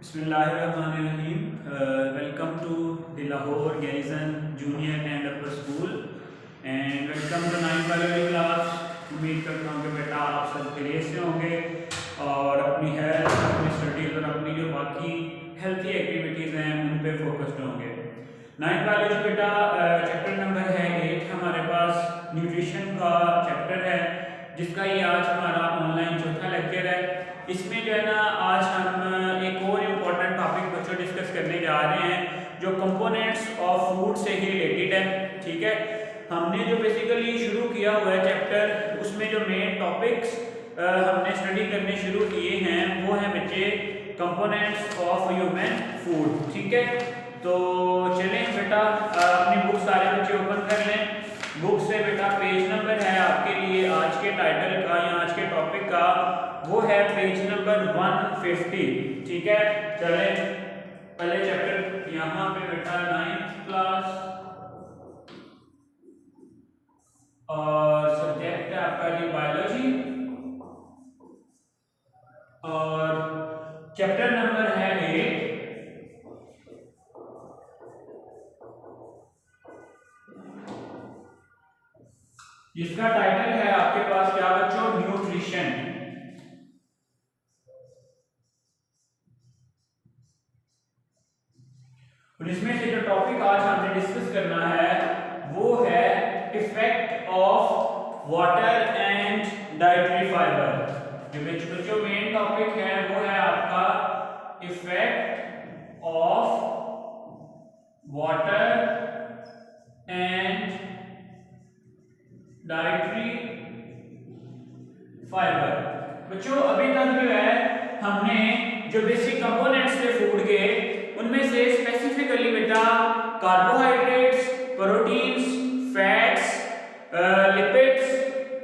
Bismillahirrahmanirrahim. Welcome to the Lahore Garrison Junior and Upper School and welcome to 9th biology class. उम्मीद करता हूँ कि बेटा आप सब खैरियत से होंगे और अपनी हेल्थ, अपनी स्टडीज और अपनी जो बाकी हेल्थी एक्टिविटीज़ हैं उन पे फोकस्ड होंगे। 9th बायोलॉजी बेटा चैप्टर नंबर है 8 हमारे पास न्यूट्रिशन का चैप्टर है जिसका ये आज हमारा ऑनलाइन चौथा लेक्चर है। इसमें जो है ना आज हम एक और इम्पोर्टेंट टॉपिक बच्चों डिस्कस करने जा रहे हैं जो कंपोनेंट्स ऑफ फूड से ही रिलेटेड है। ठीक है, हमने जो बेसिकली शुरू किया हुआ है चैप्टर उसमें जो मेन टॉपिक्स हमने स्टडी करने शुरू किए हैं वो हैं बच्चे कंपोनेंट्स ऑफ ह्यूमन फूड। ठीक है, तो चलें बेटा अपनी बुक सारे बच्चे ओपन कर लें। बुक से बेटा पेज नंबर है आपके लिए आज के टाइटल का या आज के टॉपिक का वो है पेज नंबर 150। ठीक है, चले पहले चैप्टर यहाँ पे बेटा 9th क्लास और सब्जेक्ट है आपका जी बायोलॉजी और चैप्टर नंबर है 8। जिसका टाइटल है आपके पास क्या बच्चों, न्यूट्रिशन। और इसमें से जो टॉपिक आज हमने डिस्कस करना है वो है effect of water and dietary fibre. जो मेन टॉपिक है वो है आपका effect of water and dietary fibre. बच्चों अभी तक जो है हमने जो बेसिक कंपोनेंट्स थे फूड के उनमें से स्पेसिफिकली बेटा carbohydrates, proteins, fats, lipids,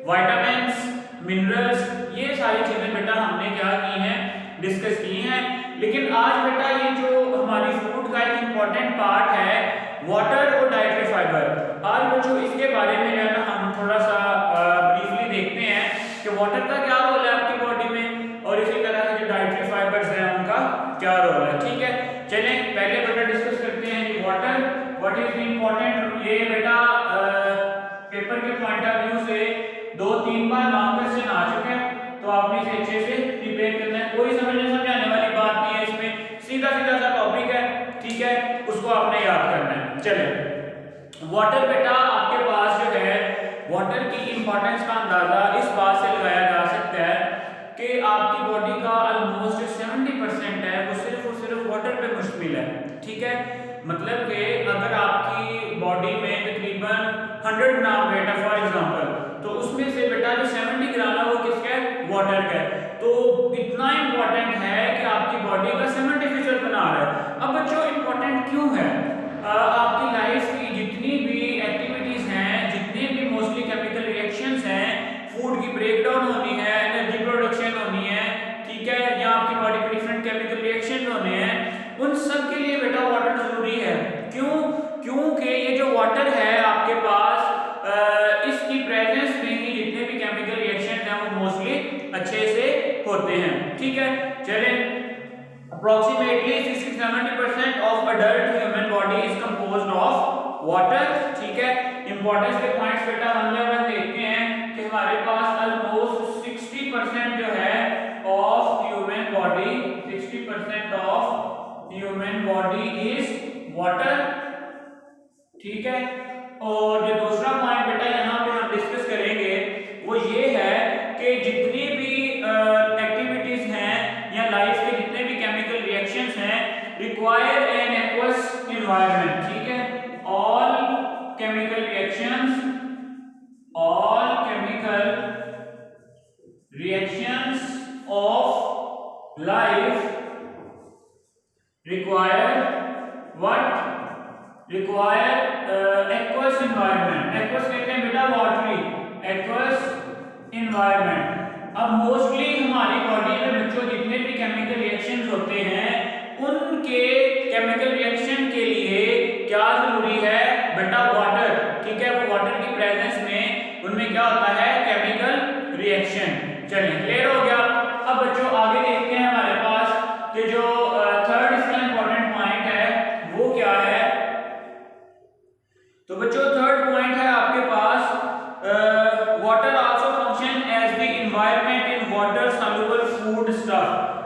vitamins, minerals, ये सारी चीजें बेटा हमने क्या की हैं, डिस्कस की हैं। लेकिन आज बेटा ये जो हमारी फूड का एक इंपॉर्टेंट पार्ट है वाटर और डाइटरी फाइबर, आज बच्चों इसके बारे में जो है ना हम थोड़ा सा ब्रीफली देखते हैं कि वाटर का क्या रोल है आपकी बॉडी में और इसी तरह से जो डाइटरी फाइबर्स हैं उनका क्या रोल है। ठीक है, चलें पहले बेटा डिस्कस करते हैं ये वाटर व्हाट इज इंपॉर्टेंट। ये बेटा पेपर के पॉइंट ऑफ व्यू से 2-3 बार लॉन्ग क्वेश्चन आ चुके हैं तो आपने इसे अच्छे से प्रिपेयर करना है। कोई समझने समझाने वाली बात नहीं है, इसमें सीधा सीधा सा टॉपिक है। ठीक है, उसको आपने याद करना है। चलें वाटर बेटा आपके पास जो है वाटर की इंपॉर्टेंस का अंदाजा इस बात से लगाया जा सकता है कि आपकी बॉडी का ऑलमोस्ट 70% है वो सिर्फ और सिर्फ वाटर पे मुश्तमिल है। ठीक है, मतलब कि अगर आपकी बॉडी में तकरीबन 100 ग्राम वेट है फॉर एग्जांपल तो उसमें से बेटा जो 70 ग्राम है वो किसका है, वाटर का है। तो इतना इंपॉर्टेंट है कि आपकी बॉडी का 70% बना रहा है। अब बच्चों इंपॉर्टेंट क्यों है, आपकी लाइफ की जितनी भी एक्टिविटीज हैं, जितने भी मोस्टली केमिकल रिएक्शंस हैं, फूड की ब्रेकडाउन होनी है, एनर्जी प्रोडक्शन होनी है, ठीक है, या आपकी बॉडी में डिफरेंट केमिकल रिएक्शन होने हैं, उन सब के लिए बेटा वाटर जरूरी है। क्यों? क्योंकि ये जो वाटर है आपके पास इसकी प्रेजेंस में ही जितने भी केमिकल रिएक्शंस हैं वो मोस्टली अच्छे से होते हैं। ठीक है, चलें approximately 60-70% of adult human body is composed of water। ठीक है, इंपॉर्टेंस के पॉइंट्स बेटा वन बाय वन देखते हैं कि हमारे पास ऑलमोस्ट 60% जो है of human body 60% of human body is water. ठीक है, और जो दूसरा पॉइंट बेटा यहाँ पे हम डिस्कस करेंगे वो ये है कि जितनी भी एक्टिविटीज हैं या लाइफ के जितने भी केमिकल रिएक्शंस हैं रिक्वायर एन एक्वस एनवायरनमेंट। ठीक है, all chemical reactions of life require what, require aqueous environment. Aqueous कहते हैं बेटा वाटरी, एक्वस एनवायरनमेंट। अब मोस्टली हमारी बॉडी में बच्चों जितने भी केमिकल रिएक्शंस होते हैं उनके केमिकल रिएक्शन के लिए क्या जरूरी है बेटा, वाटर। ठीक है, वो वाटर की प्रेजेंस में उनमें क्या होता है, केमिकल रिएक्शन। चलिए क्लियर हो गया। अब बच्चों आगे देखते हैं हमारे पास कि जो थर्ड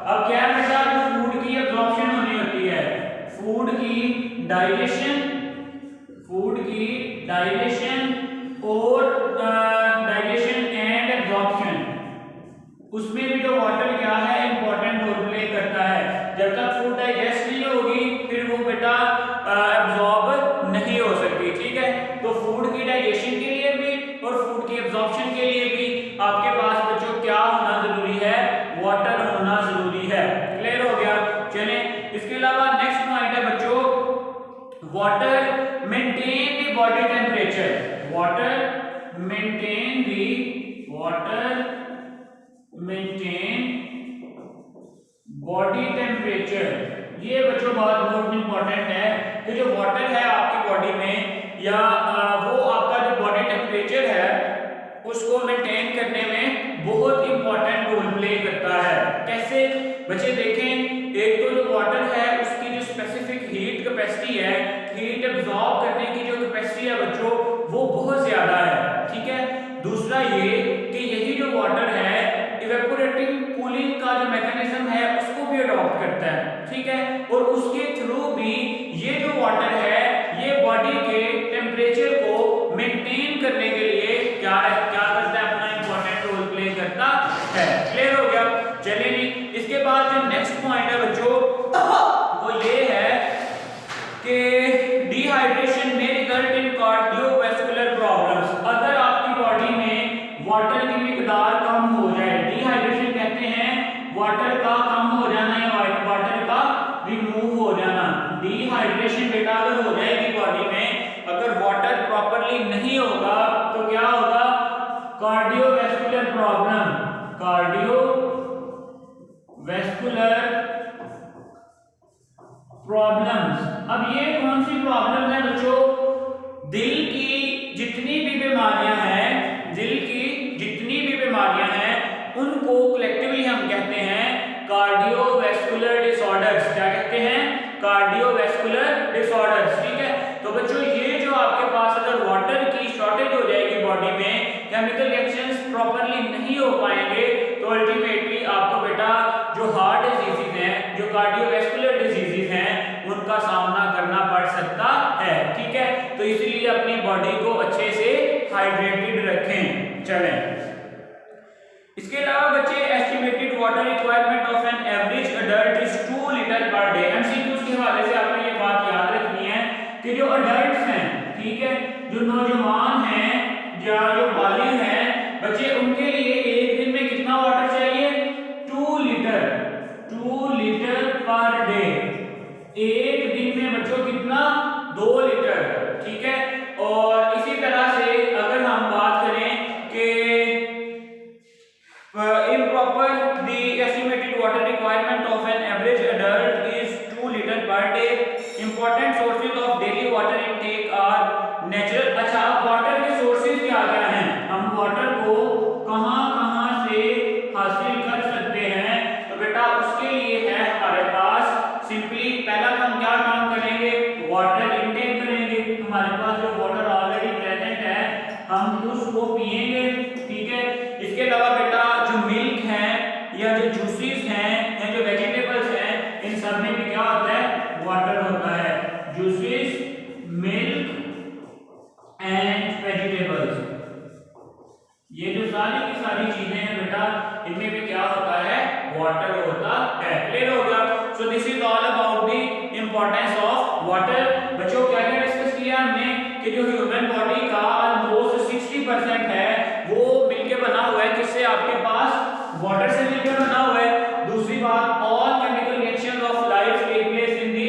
अब क्या है बेटा, फूड की एब्जॉर्प्शन होनी होती है, फूड की डाइजेशन और डाइजेशन एंड एब्जॉर्प्शन, उसमें भी जो वाटर क्या है इंपॉर्टेंट रोल प्ले करता है। जब तक फूड डाइजेस्ट नहीं होगी फिर वो बेटा एब्जॉर्ब नहीं हो सकती, ठीक है। तो फूड की डाइजेशन के लिए भी और फूड की एब्जॉर्प्शन के लिए भी आपके पास बच्चों क्या होना जरूरी है, वाटर होना जरूरी है। क्लियर हो गया। चलिए इसके अलावा नेक्स्ट पॉइंट है बच्चों, water maintain the body temperature, maintain body temperature. ये बच्चों बहुत इंपॉर्टेंट है कि जो वाटर है आपकी बॉडी में या वो आपका जो बॉडी टेम्परेचर है उसको मेंटेन करने में बहुत इंपॉर्टेंट रोल प्ले करता है। कैसे बच्चे देखें, एक तो जो वाटर है उसकी जो स्पेसिफिक हीट कैपेसिटी है, हीट एब्जॉर्ब करने की जो कैपेसिटी है बच्चों वो बहुत ज्यादा है, ठीक है। दूसरा ये कि यही जो वाटर है इवेपोरेटिंग कूलिंग का जो मैकेनिज्म है उसको भी अडॉप्ट करता है, ठीक है। और उसके थ्रू भी ये जो वाटर है ये बॉडी के टेम्परेचर को मेंटेन करने के लिए क्या करता है, अपना इंपॉर्टेंट रोल प्ले करता है। क्लियर हो गया। चलिए जी, इसके बाद जो नेक्स्ट पॉइंट है बच्चों वो ये है कि डिहाइड्रेशन में रिजल्ट इन कार्डियोवैस्कुलर प्रॉब्लम्स। अगर आपकी बॉडी में वाटर की मिकदार कम हो जाए, डिहाइड्रेशन कहते हैं वाटर का कम हो जाना या वाटर का रिमूव हो जाना। डिहाइड्रेशन बेटा अगर हो जाएगी बॉडी में, अगर वाटर प्रॉपर्ली नहीं होगा तो क्या होगा, कार्डियोवैस्कुलर प्रॉब्लम, प्रॉब्लम्स। अब ये कौन सी प्रॉब्लम है बच्चों, दिल की जितनी भी बीमारियां हैं उनको कलेक्टिवली हम कहते हैं कार्डियोवैस्कुलर डिसऑर्डर्स। क्या कहते हैं, कार्डियोवैस्कुलर डिसऑर्डर्स, ठीक है। तो बच्चों ये जो आपके पास अगर वाटर की शॉर्टेज हो जाएगी बॉडी में, केमिकल रिएक्शंस प्रॉपर्ली नहीं हो पाएंगे तो अल्टीमेटली आपको बेटा जो हार्ट डिजीजेज हैं, जो कार्डियोवैस्कुलर डिजीजेज हैं उनका सामना करना पड़ सकता है, ठीक है। तो इसलिए अपनी बॉडी को अच्छे से हाइड्रेटेड रखें। चलें इसके अलावा बच्चे, estimated water requirement of an average adult is 2 litre per day. MCQs के हवाले से आपने ये बात याद रखनी है कि जो अडल्ट्स हैं, ठीक है, जो नौजवान हैं या जो बालिग हैं बच्चे, उनके लिए एक दिन में कितना वाटर चाहिए, 2 लीटर पर डे। एक दिन में बच्चों कितना, 2 लीटर, ठीक है। और इसी तरह से अगर हम बात करें कि improper the estimated water requirement of an average adult is 2 liter per day. Important sources of daily water intake are natural। अच्छा, अब वाटर के सोर्सेज क्या क्या हैं, हम वाटर को कहां से हासिल कर सकते हैं, तो बेटा उसके लिए है हमारे पास सिंपली पहला हम क्या काम करेंगे, वाटर इनटेक करेंगे। हमारे पास जो वाटर ऑलरेडी प्रेजेंट है हम उसको पिएंगे, ठीक है। इसके अलावा बेटा जो मिल्क है या जो जूसेस हैं या जो वेजिटेबल्स हैं, इन सब में भी क्या होता है, वाटर होता है। जूसेस, मिल्क एंड वेजिटेबल्स, ये जो सारी की सारी चीजें हैं बेटा, इनमें भी क्या होता है, वाटर होता है। क्लियर हो गया। So this is all about the importance of water. बच्चों क्या क्या डिस्कस किया हमने कि जो ह्यूमन बॉडी का ऑलमोस्ट 60% है वो मिलके बना हुआ है, किससे, आपके पास वाटर से मिलके बना हुआ है। दूसरी बात, all chemical reactions of life take place in the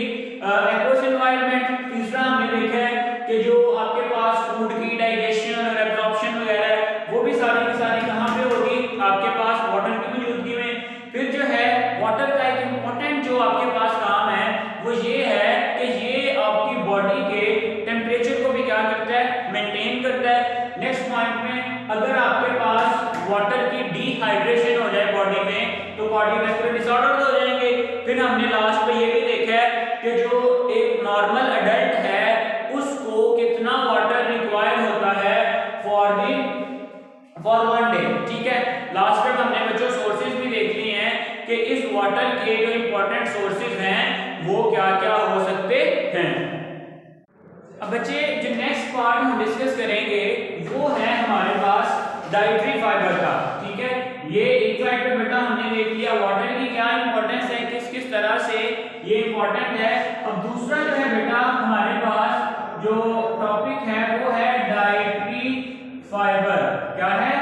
aqueous environment. तीसरा हमने देखा है कि जो आपके पास फूड की डाइजेशन और एब्जॉर्प्शन वगैरह है वो भी सारी की सारी कहां पे होगी, आपके पास वाटर की मौजूदगी में। फिर जो है वाटर का एक इंपॉर्टेंट जो आपके पास काम है वो ये है कि ये आपकी बॉडी के टेम्परेचर को भी क्या करता है, मेंटेन करता है। नेक्स्ट पॉइंट में, अगर आपके पास वाटर की डिहाइड्रेशन हो जाए बॉडी में तो कार्डियोवैस्कुलर डिसऑर्डर्स हो जाएंगे। फिर हमने लास्ट पे ये भी देखा है कि जो एक नॉर्मल अडल्ट है उसको कितना वाटर रिक्वायर होता है फॉर 1 डे, ठीक है। लास्ट में हमने बच्चों सोर्सेज भी देख लिए हैं कि इस वाटर के जो इंपॉर्टेंट सोर्सेज हैं वो क्या क्या हो सकते हैं। अब बच्चे जो नेक्स्ट पार्ट हम डिस्कस करेंगे वो है हमारे पास डाइटरी फाइबर का। ठीक है, ये एक साइड पे बेटा हमने देख लिया वाटर की क्या इंपॉर्टेंस है, किस किस तरह से ये इंपॉर्टेंट है। अब दूसरा जो है बेटा हमारे पास जो टॉपिक है वो है डाइटरी फाइबर। क्या है?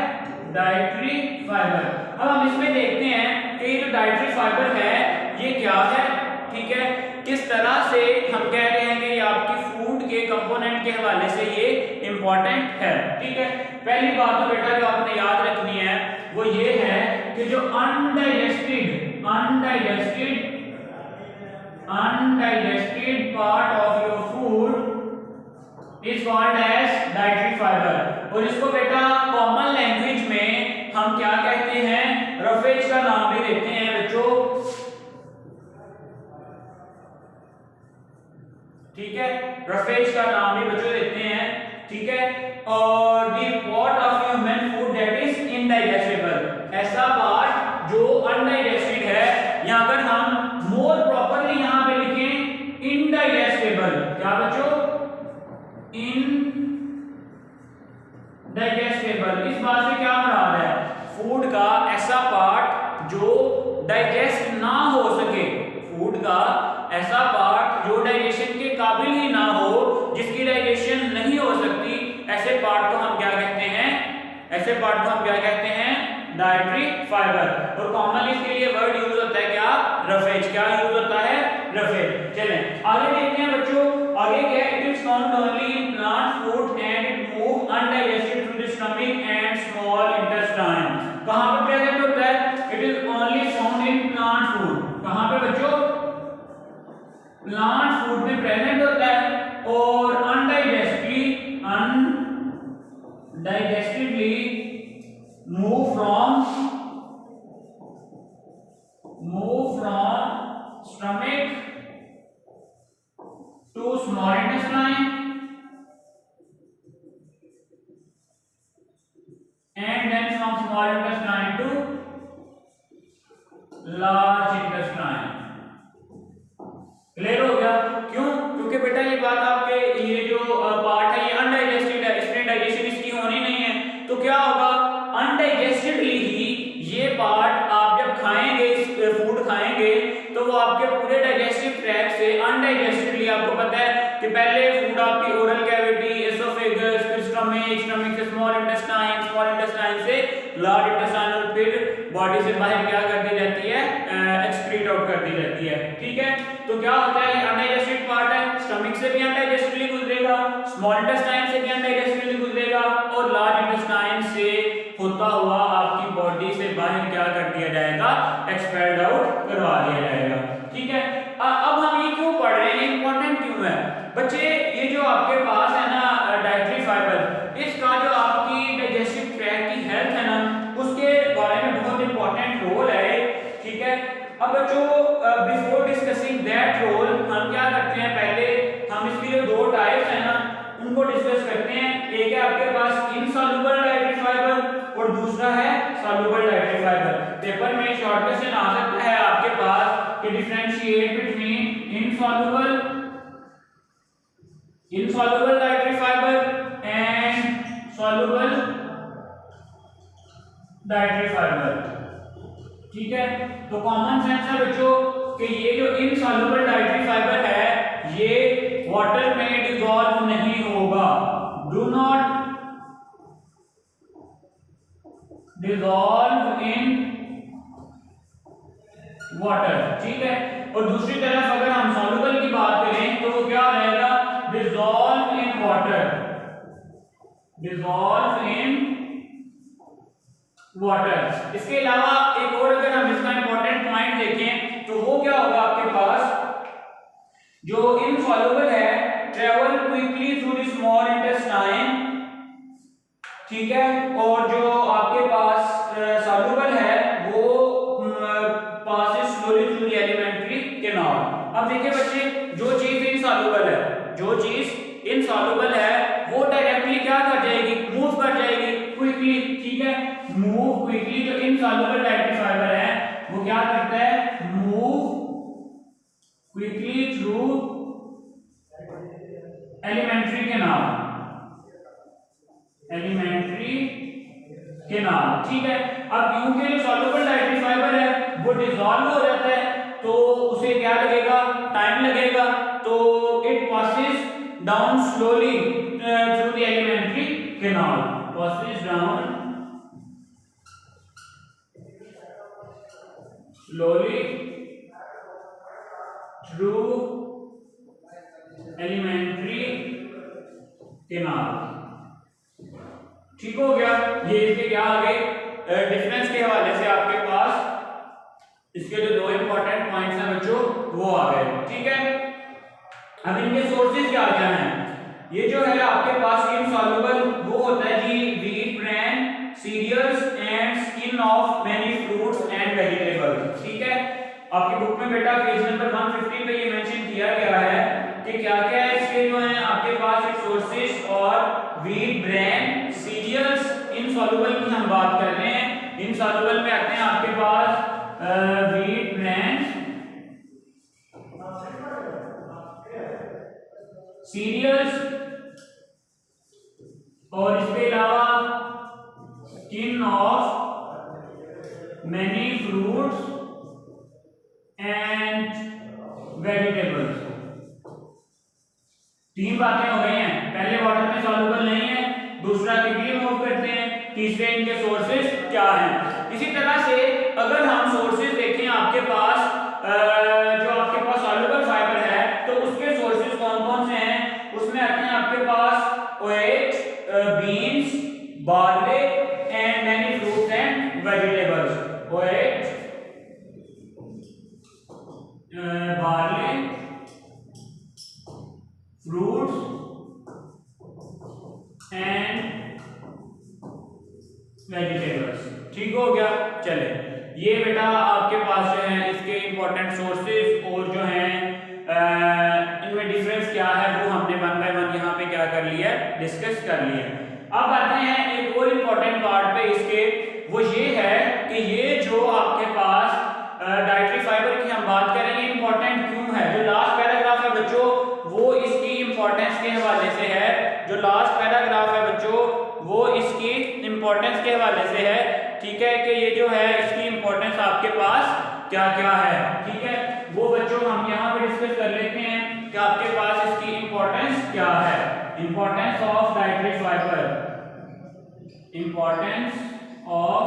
Dietary fibre. अब हम इसमें देखते हैं कि ये जो डाइटरी फाइबर है ये क्या है। ठीक है, किस तरह से हम कह रहे हैं कि ये आपकी फूड के कंपोनेंट के हवाले से ये इंपॉर्टेंट है। ठीक है, पहली बात तो बेटा जो आपने याद रखनी है वो ये है कि जो undigested part of your food is called as dietary fibre. और इसको बेटा कॉमन लैंग्वेज में हम क्या कहते हैं, रफेज का नाम भी देते हैं बच्चों। ठीक है, रफेज का नाम भी बच्चों देते हैं। ठीक है, और the part of human food that is indigestible, ऐसा पार्ट जो अनडाइजेस्टेड है, या अगर हम मोर प्रॉपर्ली यहां पे लिखें इनडाइजेस्टेबल। क्या बच्चों? इनडाइजेस्टेबल। इस बात से क्या मुराद है? फूड का ऐसा पार्ट जो डाइजेस्ट ना हो सके, फूड का ऐसा पार्ट जो डाइजेशन के काबिल ही ना हो, जिसकी डाइजेशन नहीं हो सकती, ऐसे पार्ट को हम क्या कहते हैं? ऐसे पार्ट को हम क्या कहते हैं? Dietary fibre. और कॉमनली इसके लिए वर्ड यूज होता है क्या? रफेज। क्या यूज होता है? रफेज। चलें आगे देखते हैं बच्चों। आगे क्या है? It is found only in plant food and it move undigested through the stomach and small intestine. कहां पर प्रेजेंट होता है? It is only found in plant food. कहां पे बच्चों? प्लांट फूड में प्रेजेंट होता है और undigestedly move from stomach to small intestine and then from small intestine to large intestine। Clear हो गया? क्यों? क्योंकि बेटा ये बात आपके ये जो पार्ट है ये अनडाइजेस्टेड है, इसमें डाइजेशन इसकी होनी नहीं है, तो क्या होगा? अनडाइजेस्टेडली ही ये पार्ट आप जब खाएंगे, फूड खाएंगे, तो वो आपके पूरे डाइजेस्टिव ट्रैक्ट से अनडाइजेस्टेडली, आपको पता है कि पहले फूड आपकी ओरल कैविटी, एसोफेगस, फिर स्टमक से स्मॉल इंटेस्टाइन से लार्ज इंटेस्टाइन, और फिर बॉडी से बाहर क्या कर दी जाती है? एक्सक्रीट आउट कर दी जाती है। ठीक है, तो क्या होता है? ये अनडाइजेस्टेड पार्ट है, स्टमक से भी अनडाइजेस्टेडली गुजरेगा, स्मॉल इंटेस्टाइन से भी अनडाइजेस्टेडली गुजरेगा, और लार्ज इंटेस्टाइन से होता हुआ आपकी बॉडी से बाहर क्या कर दिया जाएगा? एक्सपेल्ड आउट करवा दिया जाएगा। ठीक है, अब हम ये क्यों पढ़ रहे हैं, इंपॉर्टेंट क्यों है बच्चे? ये जो आपके पास है ना डाइटरी फाइबर, इसका जो आपकी डाइजेस्टिव ट्रैक्ट की हेल्थ है ना, उसके बारे में बहुत इंपॉर्टेंट रोल है। ठीक है, अब बच्चों बिफोर डिस्कसिंग दैट रोल हम क्या करते हैं, पहले हम इसकी जो दो टाइप्स है ना उनको डिस्कस करते हैं। एक है आपके पास इनसॉल्युबल डाइटरी फाइबर और दूसरा है सॉल्युबल डाइटरी फाइबर। पेपर में शॉर्ट क्वेश्चन आ सकता है आपके पास कि differentiate between insoluble dietary fibre and soluble dietary fibre. ठीक है, तो कॉमन सेंस है बच्चों कि ये जो इनसॉल्युबल डाइटरी फाइबर है ये वाटर में डिसॉल्व नहीं होगा, do not dissolve in water. ठीक है, और दूसरी तरफ अगर हम सॉल्युबल की बात करें तो वो क्या रहेगा? Dissolve in water, dissolve in water. इसके अलावा एक और अगर हम इसका इंपॉर्टेंट पॉइंट देखें तो वो क्या होगा? आपके पास जो इनसॉल्युबल है travel quickly through the small intestine. ठीक है, और जो आपके पास सॉल्युबल है वो passes slowly through the alimentary canal. अब देखिए बच्चे, जो चीज इनसॉल्युबल है वो डायरेक्टली क्या कर जाएगी? मूव कर जाएगी क्विकली। ठीक है, मूव क्विकली। जो इनसॉल्युबल डाइटरी फाइबर है वो क्या करता है? क्विकली थ्रू एलिमेंट्री केनाल, ठीक है। अब क्योंकि जो सॉल्युबल डाइटरी फाइबर है वो डिसॉल्व हो जाता है तो उसे क्या लगेगा, टाइम लगेगा, तो it passes down slowly through the alimentary canal, passes down slowly through alimentary canal, ठीक हो गया। ये इसके क्या आ गए डिफरेंस के हवाले से आपके पास इसके जो दो इंपॉर्टेंट पॉइंट्स हैं बच्चों वो आ गए, ठीक है। अब इनके सोर्सेज क्या क्या हैं, ये जो है आपके पास इनसॉल्युबल वो होता है जी wheat bran cereals and skin of many fruits and vegetables, ठीक है। आपकी बुक में बेटा पेज नंबर 150 पे ये मेंशन किया गया है कि क्या क्या है इसके जो है आपके पास सोर्सेज, और व्हीट ब्रेन सीरियल्स इनसॉल्युबल की हम बात कर रहे हैं। इनसॉल्युबल में आते हैं आपके पास व्हीट ब्रेन सीरियल्स, और इसके अलावा skin of many fruits and vegetables. तीन बातें हो गई हैं, पहले वाटर में सॉल्युबल नहीं है, दूसरा क्विकली मूव करते हैं, तीसरे इनके सोर्सेज क्या हैं। इसी तरह से अगर हम सोर्सेज देखें आपके पास जो आपके पास सॉल्युबल फाइबर है तो उसके सोर्सेज कौन कौन से हैं, उसमें आते हैं आपके पास oat, beans, barley and many fruits and vegetables. Oat, barley, fruits and vegetables, ठीक हो गया। चले ये बेटा आपके पास जो है इसके इंपॉर्टेंट सोर्सेज और जो है इनमें डिफरेंस क्या है वो हमने वन बाय वन यहाँ पे क्या कर लिया है, डिस्कस कर लिया। अब आते हैं एक और इंपॉर्टेंट पार्ट पे इसके, वो ये है कि ये जो आपके पास डाइटरी फाइबर की हम बात करेंगे इंपॉर्टेंट क्यों है। जो लास्ट पैराग्राफ है बच्चों वो इसकी इंपॉर्टेंस के हवाले से है, जो लास्ट पैराग्राफ है बच्चों वो इसकी इंपॉर्टेंस के हवाले से है, ठीक है, कि ये जो है इसकी इंपॉर्टेंस आपके पास क्या क्या है, ठीक है। वो बच्चों हम यहाँ पे डिस्कस कर लेते हैं कि आपके पास इसकी इंपॉर्टेंस क्या है। Importance of dietary fibre, importance of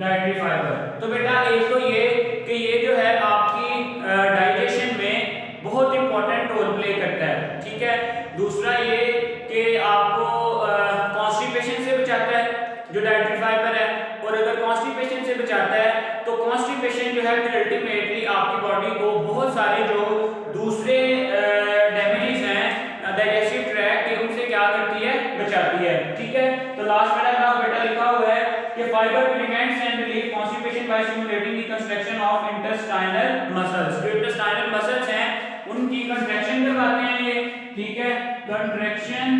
dietary fibre. तो बेटा एक तो ये कि ये जो है आपकी डाइजेशन में बहुत इंपॉर्टेंट रोल प्ले करता है, ठीक है। दूसरा ये कि आपको कॉन्स्टिपेशन से बचाता है जो डाइटरी फाइबर है, और अगर कॉन्स्टिपेशन से बचाता है तो कॉन्स्टिपेशन जो है फिर अल्टीमेटली आपकी बॉडी को बहुत सारे जो दूसरे डैमेजेस हैं डाइजेस्टिव ट्रैक्ट के उनसे क्या करती है, बचाती है, ठीक है। तो लास्ट पैराग्राफ बेटा लिखा हुआ है कि fibre prevents and relieve constipation by stimulating the construction of intestinal muscles. जो इंटेस्टाइनल मसल्स हैं उनकी कंट्रैक्शन करवाते हैं ये, ठीक है, कंट्रैक्शन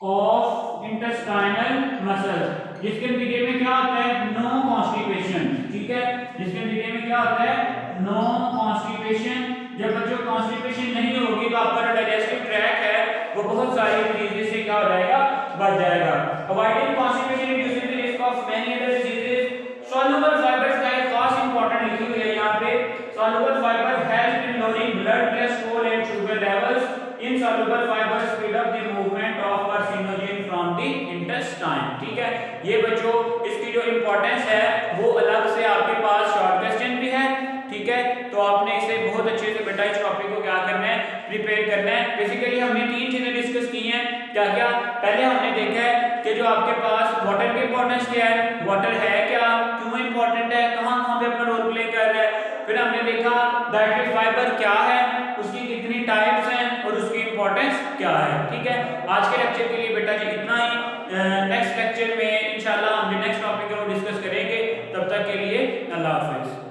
ऑफ इंटेस्टाइनल मसल्स, जिसके नतीजे में क्या होता है, नो कॉन्स्टिपेशन, ठीक है, जिसके नतीजे में क्या होता है, नो कॉन्स्टिपेशन। जब बच्चों कॉन्स्टिपेशन नहीं होगी तो आपका जो डाइजेस्टिव ट्रैक्ट है वो बहुत सारी डिजीज से क्या हो जाएगा, बच जाएगा। Avoiding constipation reduces the risk of many other diseases. Soluble fibres का एक खास इंपॉर्टेंट लिखी हुई है यहाँ पे, soluble fibre help in lowering blood cholesterol and sugar levels. Insoluble fibre speed up the movement of carcinogen from the intestine, ठीक है। ये बच्चों इसकी जो इंपॉर्टेंस है वो अलग से आपके पास शॉर्ट क्वेश्चन भी है, ठीक है। तो आपने इसे बहुत अच्छे से बेटा इस टॉपिक को क्या करना है, प्रिपेयर करना है। बेसिकली हमने तीन चीजें डिस्कस की हैं, क्या क्या। पहले हमने देखा है कि जो आपके पास वाटर की इंपॉर्टेंस क्या है, वाटर है क्या, क्यों इंपॉर्टेंट है, कहां पे अपना रोल प्ले कर रहा है। फिर हमने देखा डाइटरी फाइबर क्या है, उसकी कितनी टाइप्स हैं और उसकी इंपॉर्टेंस क्या है, ठीक है। आज के लेक्चर के लिए बेटा जी इतना ही। नेक्स्ट लेक्चर में इंशाल्लाह हम नेक्स्ट टॉपिक को डिस्कस करेंगे, तब तक के लिए अल्लाह हाफिज।